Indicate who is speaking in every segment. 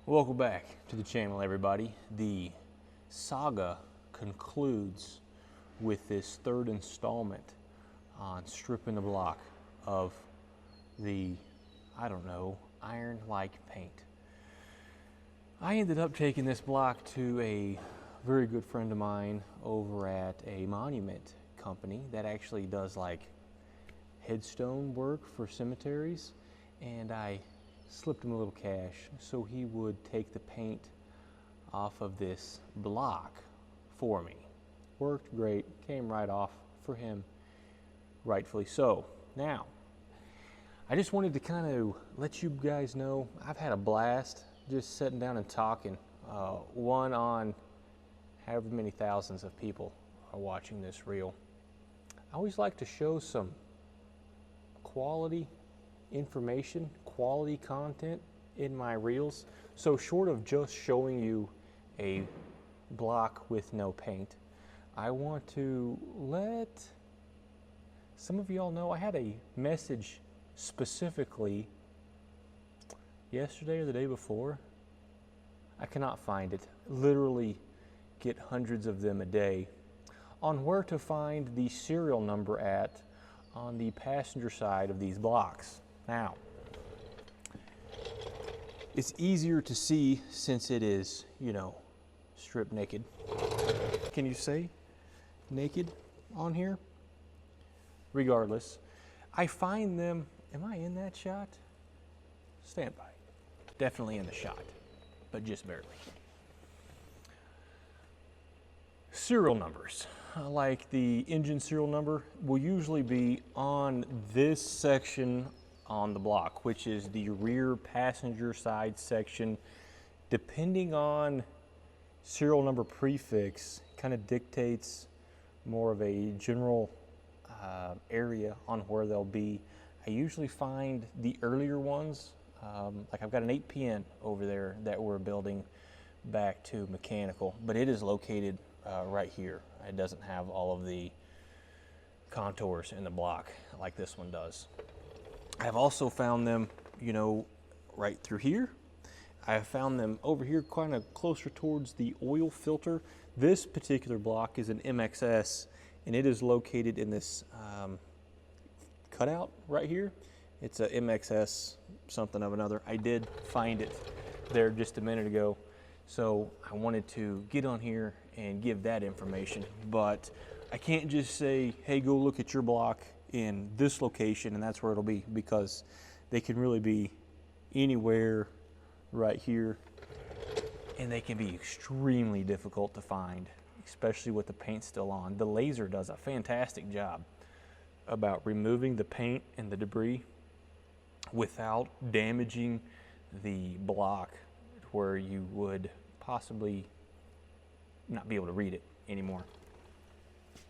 Speaker 1: Welcome back to the channel, everybody. The saga concludes with this third installment on stripping the block of the, iron-like paint. I ended up taking this block to a very good friend of mine over at a monument company that actually does like headstone work for cemeteries, and I slipped him a little cash so he would take the paint off of this block for me. Worked great, came right off for him, rightfully so. Now, I just wanted to kind of let you guys know I've had a blast just sitting down and talking. One on however many thousands of people are watching this reel. I always like to show some quality information, quality content in my reels. So short of just showing you a block with no paint, I want to let some of y'all know I had a message specifically yesterday or the day before. I cannot find it. Literally get hundreds of them a day on where to find the serial number at on the passenger side of these blocks. Now, it's easier to see since it is, stripped naked. Can you say naked on here? Regardless, I find them, am I in that shot? Stand by. Definitely in the shot, but just barely. Serial numbers, like the engine serial number, will usually be on this section on the block, which is the rear passenger side section. Depending on serial number prefix, kind of dictates more of a general area on where they'll be. I usually find the earlier ones, like I've got an 8PN over there that we're building back to mechanical, but it is located right here. It doesn't have all of the contours in the block like this one does. I've also found them, right through here. I have found them over here kind of closer towards the oil filter. This particular block is an MXS, and it is located in this cutout right here. It's a MXS something of another. I did find it there just a minute ago, so I wanted to get on here and give that information, but I can't just say, hey, go look at your block in this location and that's where it'll be, because they can really be anywhere right here, and they can be extremely difficult to find, especially with the paint still on. The laser does a fantastic job about removing the paint and the debris without damaging the block where you would possibly not be able to read it anymore.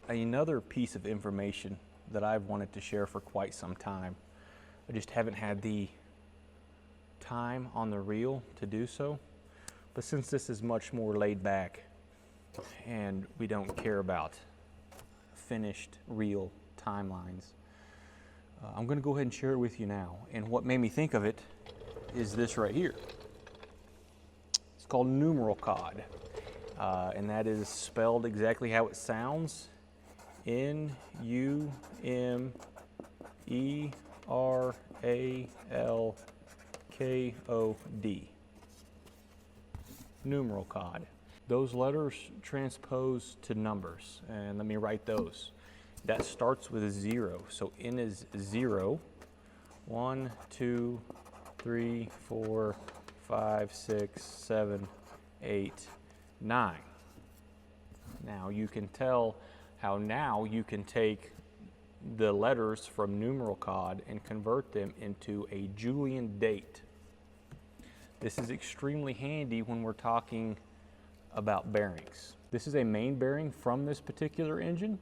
Speaker 1: Another piece of information that I've wanted to share for quite some time, I just haven't had the time on the reel to do so, but since this is much more laid back and we don't care about finished reel timelines, I'm going to go ahead and share it with you now. And what made me think of it is this right here. It's called Numeral Cod, and that is spelled exactly how it sounds. Numeralkod. Numeral Cod. Those letters transpose to numbers, and let me write those. That starts with a 0, so N is 0. 1, 2, 3, 4, 5, 6, 7, 8, 9. Now you can tell how now you can take the letters from Numeral Cod and convert them into a Julian date. This is extremely handy when we're talking about bearings. This is a main bearing from this particular engine,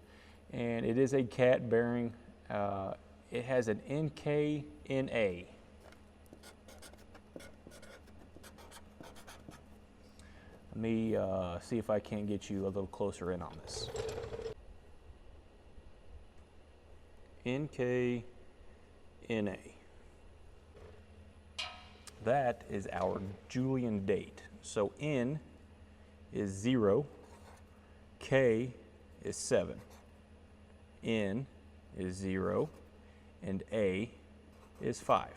Speaker 1: and it is a cat bearing. It has an NKNA. Let me see if I can't get you a little closer in on this. NKNA. that is our Julian date. So N is 0, K is 7, N is 0, and A is 5.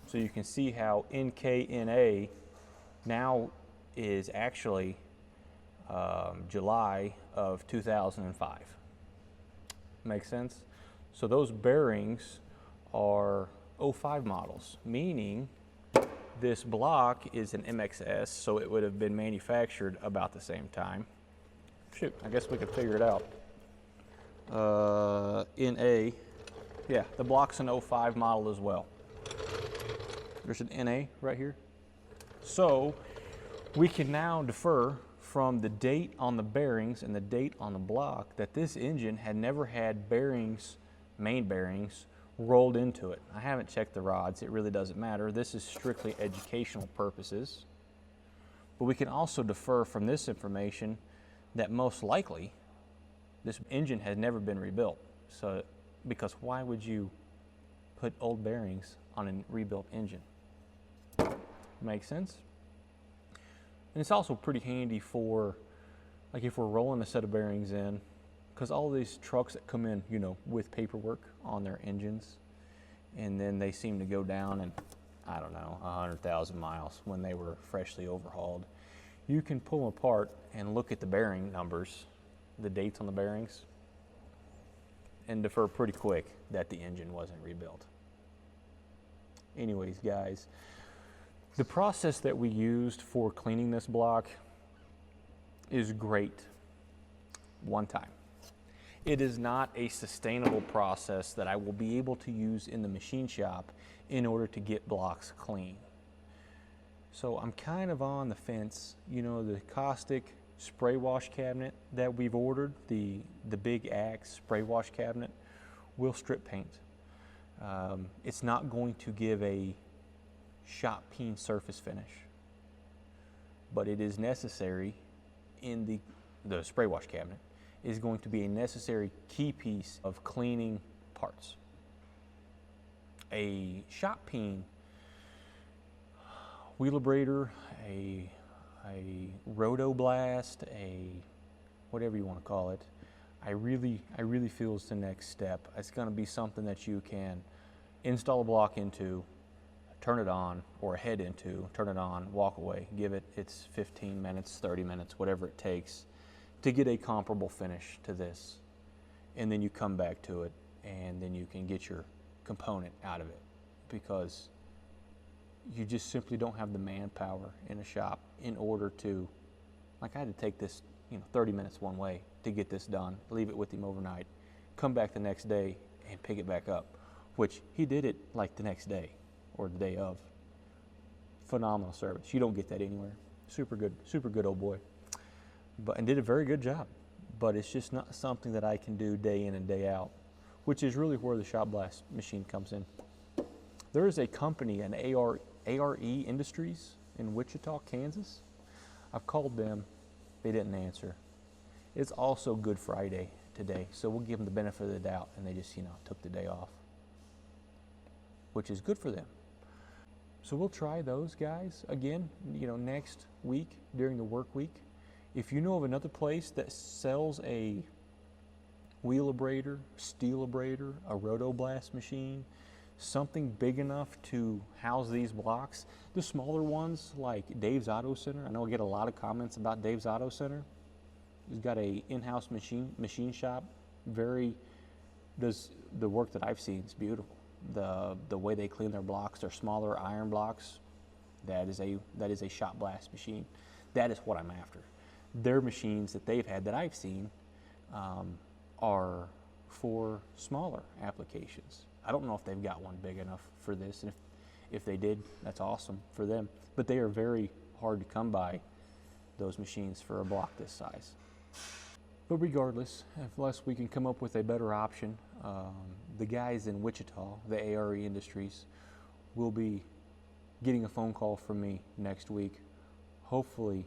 Speaker 1: So you can see how NKNA now is actually July of 2005. Make sense? So those bearings are '05 models, meaning this block is an MXS, so it would have been manufactured about the same time. Shoot, I guess we could figure it out. NA, yeah, the block's an '05 model as well. There's an NA right here. So we can now defer from the date on the bearings and the date on the block that this engine had never had bearings, main bearings, rolled into it. I haven't checked the rods, it really doesn't matter. This is strictly educational purposes. But we can also defer from this information that most likely this engine has never been rebuilt. So, because why would you put old bearings on a rebuilt engine? Makes sense? And it's also pretty handy for, like if we're rolling a set of bearings in, because all these trucks that come in, you know, with paperwork on their engines, and then they seem to go down in, I don't know, 100,000 miles when they were freshly overhauled. You can pull them apart and look at the bearing numbers, the dates on the bearings, and defer pretty quick that the engine wasn't rebuilt. Anyways, guys, the process that we used for cleaning this block is great one time. It is not a sustainable process that I will be able to use in the machine shop in order to get blocks clean. So I'm kind of on the fence. You know, the caustic spray wash cabinet that we've ordered, the big Axe spray wash cabinet, will strip paint. It's not going to give a shop peen surface finish, but it is necessary in the spray wash cabinet is going to be a necessary key piece of cleaning parts. A shop peen, wheelabrator, a rotoblast, a whatever you want to call it, I really feel is the next step. It's going to be something that you can install a block into, turn it on, or head into, turn it on, walk away, give it its 15 minutes, 30 minutes, whatever it takes to get a comparable finish to this. And then you come back to it, and then you can get your component out of it, because you just simply don't have the manpower in a shop in order to, like I had to take this, 30 minutes one way to get this done, leave it with him overnight, come back the next day and pick it back up, which he did it like the next day or the day of. Phenomenal service. You don't get that anywhere. Super good old boy. And did a very good job. But it's just not something that I can do day in and day out, which is really where the shop blast machine comes in. There is a company, an ARE Industries in Wichita, Kansas. I've called them, they didn't answer. It's also Good Friday today, so we'll give them the benefit of the doubt, and they just, took the day off, which is good for them. So we'll try those guys again, next week during the work week. If you know of another place that sells a wheelabrator, steel abrader, a rotoblast machine, something big enough to house these blocks, the smaller ones like Dave's Auto Center. I know I get a lot of comments about Dave's Auto Center. He's got a in-house machine shop. Does the work that I've seen is beautiful. The way they clean their blocks, their smaller iron blocks, that is a shop blast machine. That is what I'm after. Their machines that they've had that I've seen are for smaller applications. I don't know if they've got one big enough for this, and if they did, that's awesome for them. But they are very hard to come by, those machines, for a block this size. But regardless, unless we can come up with a better option, the guys in Wichita, the ARE Industries, will be getting a phone call from me next week. Hopefully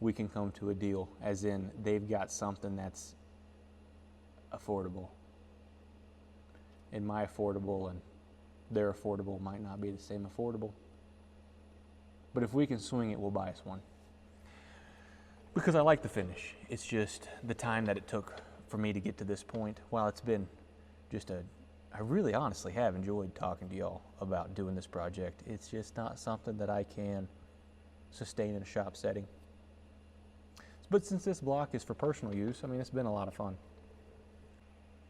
Speaker 1: we can come to a deal, as in they've got something that's affordable. And my affordable and they're affordable might not be the same affordable. But if we can swing it, we'll buy us one. Because I like the finish. It's just the time that it took for me to get to this point. While it's been just I really honestly have enjoyed talking to y'all about doing this project. It's just not something that I can sustain in a shop setting. But since this block is for personal use, I mean, it's been a lot of fun.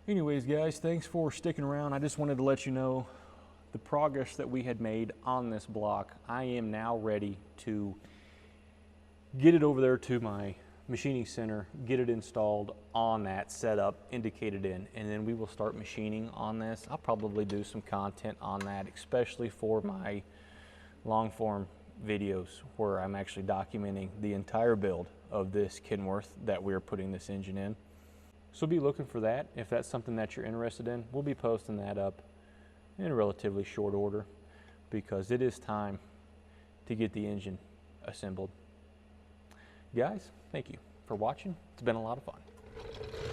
Speaker 1: Anyways, guys, thanks for sticking around. I just wanted to let you know the progress that we had made on this block. I am now ready to get it over there to my machining center, get it installed on that setup, indicated in, and then we will start machining on this. I'll probably do some content on that, especially for my long form videos where I'm actually documenting the entire build of this Kenworth that we're putting this engine in. So be looking for that. If that's something that you're interested in, we'll be posting that up in a relatively short order because it is time to get the engine assembled. Guys, thank you for watching. It's been a lot of fun.